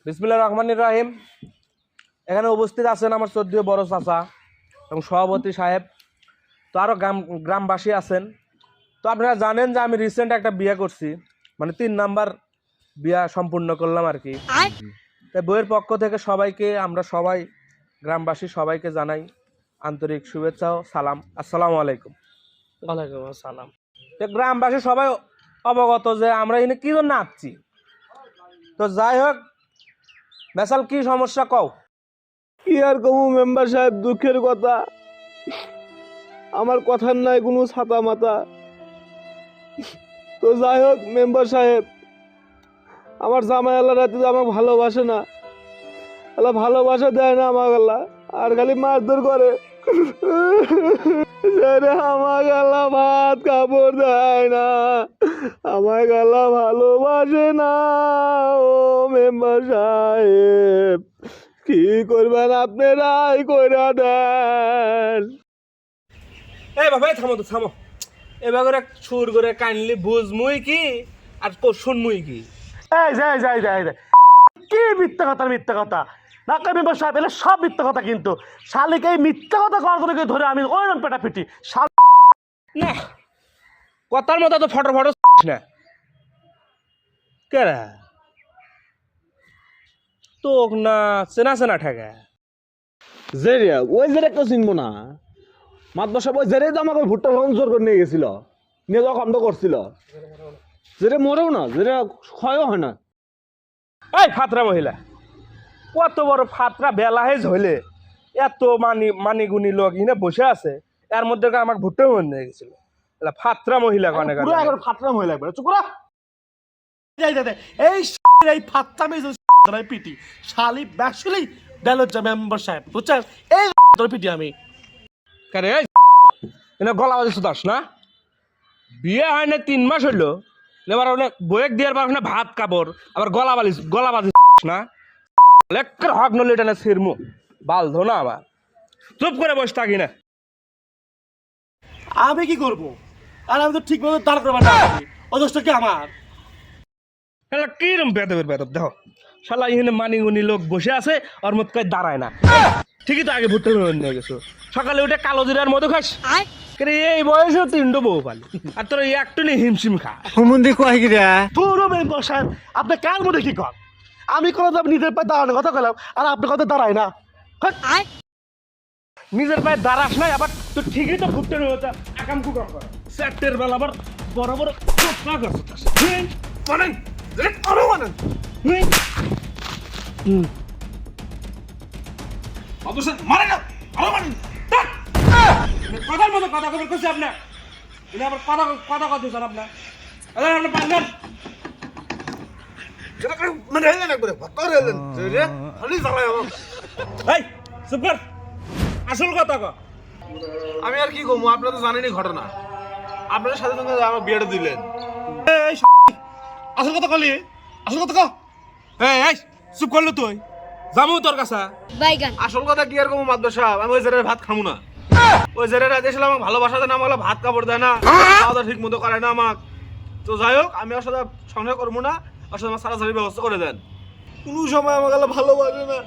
বিসমিল্লাহির রহমানির রহিম। এখানে উপস্থিত আছেন আমার শ্রদ্ধেয় বড় চাচা এবং সভাপতি সাহেব, তো আরও গ্রামবাসী আছেন। তো আপনারা জানেন যে আমি রিসেন্ট একটা বিয়ে করছি, মানে 3 নাম্বার বিয়া সম্পূর্ণ করলাম আর কি। তাই বইয়ের পক্ষ থেকে সবাইকে, আমরা সবাই গ্রামবাসী সবাইকে জানাই আন্তরিক শুভেচ্ছা ও সালাম। আসসালামু আলাইকুম। ওয়ালাইকুম আসসালাম। তো গ্রামবাসী সবাই অবগত যে আমরা এখানে কি জন্য আসছি। তো যাই হোক, বেসাল কি সমস্যা কও? কি আর কমু মেম্বার সাহেব, দুঃখের কথা। আমার কথার নাই কোনো ছাতা মাথা। তো যাই হোক মেম্বার সাহেব, আমার জামাই আল্লাহ রাতে আমাকে ভালোবাসে না, আল্লাহ ভালোবাসা দেয় না আমাকে আল্লাহ, আর খালি মারধর করে। আমাকে আল্লাহ ভাত কাপড় দেয় না, আমাকে আল্লাহ ভালোবাসে না। ও মেম্বার সাহেব, কি করবেন আপনারাই কইরা দেন। এই বাবা থামো তো থামো, এবার করে সুর করে কাইন্ডলি বুঝ মুই কি আর শুন মুই কি। এই যাই যাই যাই যাই, কি মিথ্যা কথা না কই মেম্বার সাহেব, এলে সব মিথ্যা কথা। কিন্তু শালিকে এই মিথ্যা কথা করার জন্য ধরে আমি ওইরকম পেটাপিটি না, কথার মতো তো ফটো না কে রে তোক না চেনা চেনা ঠেকা। জেরিয়া ওই জেরে কেউ চিনবো না। মাতবার সাহেব ওই জেরে তো আমাকে ভুট্টা খাওয়ান জোর করে নিয়ে গেছিল, নিয়ে যাওয়া কামটা করছিল। জেরে মরেও না, জেরে ক্ষয়ও হয় না। এই ফাতরা মহিলা, কত বড় ফাতরা বেলাহেজ হইলে এত মানিগুনি লোক এখানে বসে আছে, এর মধ্যে আমাকে ভুট্টা নিয়ে গেছিল। ফাতরা মহিলা কানে পুরো একবার ফাতরা মহিলা একবার চুপ করা। যাই যাই এই এই ফাতরামি পিটি শালি ব্যাকচুয়ালি ডায়লগ মেম্বার সাহেব, বুঝছেন? এই তোর পিটি আমি কারে এনে গলা বাজি সুদাস না, বিয়ে হয় না 3 মাস হইলো, এবার বয়েক দিয়ার পর ভাত কাপড় আবার গলা বাজি না লেক্কার হক নলে এটা না সিরমু বাল ধো না। আবার চুপ করে বসে থাকি না। আমি কি করবো? আর আমি তো ঠিক মতো দাঁড় করবার না, অদোষটা কি আমার? কিরম বেদবের বেদব দেখো, শালা এখানে মানিগুনি লোক বসে আছে, ওর মত কয় দাঁড়ায় না। ঠিকই তো আগে ভুট্টা নিয়ে গেছো, সকালে উঠে কালো জিরার মতো খাস। এই বয়সেও 3টো বউ পালি, আর তোর একটু নেই হিমশিম খা। পুরো মেম্বার সাহেব, আপনি কার মধ্যে কি কর? আমি কোনো নিজের পায়ে দাঁড়ানোর কথা বললাম, আর আপনি কথা দাঁড়ায় না। নিজের পায়ে দাঁড়াস নাই, আবার তো ঠিকই তো ভুট্টা নিয়ে একাম কুকাম কর চারটের বেলা আবার বড় বড় চোখা করছো মানেন আরো মানেন। অবশ্যই মারে না, আরো মানেন। কথার মতো কথা খবর করছি আপনার, এটা আবার কথা কথা কথা স্যার আপনার আপনি পারবেন মানে হেলেন একবারে ভত্তর হেলেন, খালি জ্বালায় আমার। এই চুপ কর, আসল কথা কর। আমি আর কি কমু, আপনারা তো জানেনই ঘটনা। আপনাদের সাথে সঙ্গে আমার বিয়েটা দিলেন। এই আসল কথা কলি, আসল কথা কও। এই চুপ করলো তুই, যাবো তোর কাছে। বাইগান আসল কথা কি আর কমু মাতবার সাহেব, আমি ওই জেরের ভাত খামু না। ওই জেরের রাতে এসে আমাকে ভালোবাসা দেয় না, আমাকে ভাত কাপড় দেয় না, খাওয়া দাওয়া ঠিক মতো করে না আমাকে। তো যাই হোক, আমি ওর সাথে সংসার করবো না, ওর সাথে আমার সারাসারির ব্যবস্থা করে দেন। কোনো সময় আমাকে ভালোবাসে না,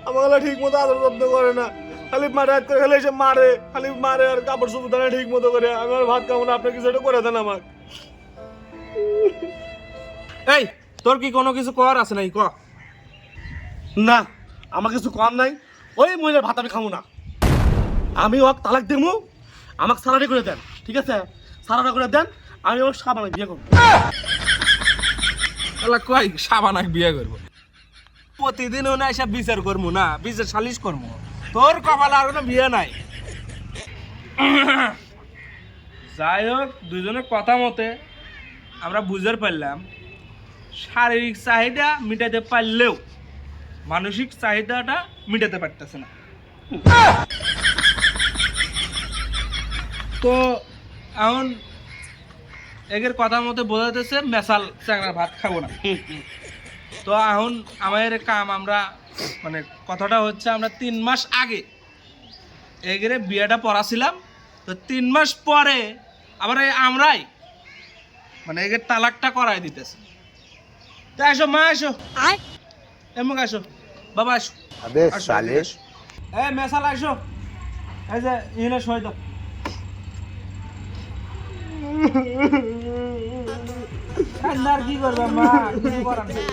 আমাকে ঠিক মতো আদর যত্ন করে না, খালি মারে হাত করে, খালি এসে মারে, খালি মারে আর কাপড় চোপড় দেয় না ঠিক মতো করে। আমি আর ভাত খাবো না, আপনি কিছু একটা করে দেন আমাকে। এই তোর কি কোনো কিছু কর আছে নাই ক? না, আমার কিছু কম নাই। ওই মহিলার ভাত আমি খাবো না। আমি ওকে তালাক দেবো, আমাকে সালারি করে দেন, ঠিক আছে? সালারি করে দেন, আমি ওর সাবানে বিয়ে করবো। কই সাবানাক বিয়ে করবো? প্রতিদিন না এসব বিচার করবো না, বিচার সালিশ করবো। তোর কপালে আর কোনো বিয়ে নাই। যাই হোক, দুজনের কথা মতে আমরা বুঝতে পারলাম শারীরিক চাহিদা মিটাতে পারলেও মানসিক চাহিদাটা মিটাতে পারতেছে না। তো এখন এগের কথা মতে বোঝাতেছে মেসাল চ্যাংড়ার ভাত খাবো না। তো এখন আমাদের কাম, আমরা মানে কথাটা হচ্ছে আমরা 3 মাস আগে এগেরে বিয়েটা পড়াছিলাম, তো 3 মাস পরে আবার আমরাই মানে এগের তালাকটা করাই দিতেছে। তো এসো মা, এসো। এমন আসো বাবা আসো अबे আসো, साले আসো। মেসাল আসো এই যে ইনে সই দাও কান্দার কি করবে মা কিছু করার নেই।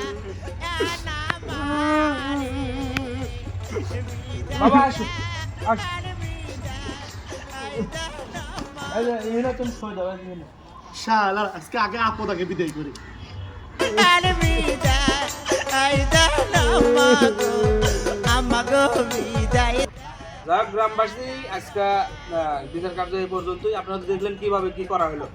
বাবা আসো আসো এই যে ইনে তুমি সই দাও এই যে ইনে। শালা আজকে আগে আপদ আগে বিদায় করি যাক গ্রামবাসী আজকে বিচার কার্য এই পর্যন্তই। আপনারা দেখলেন কিভাবে কি করা হলো।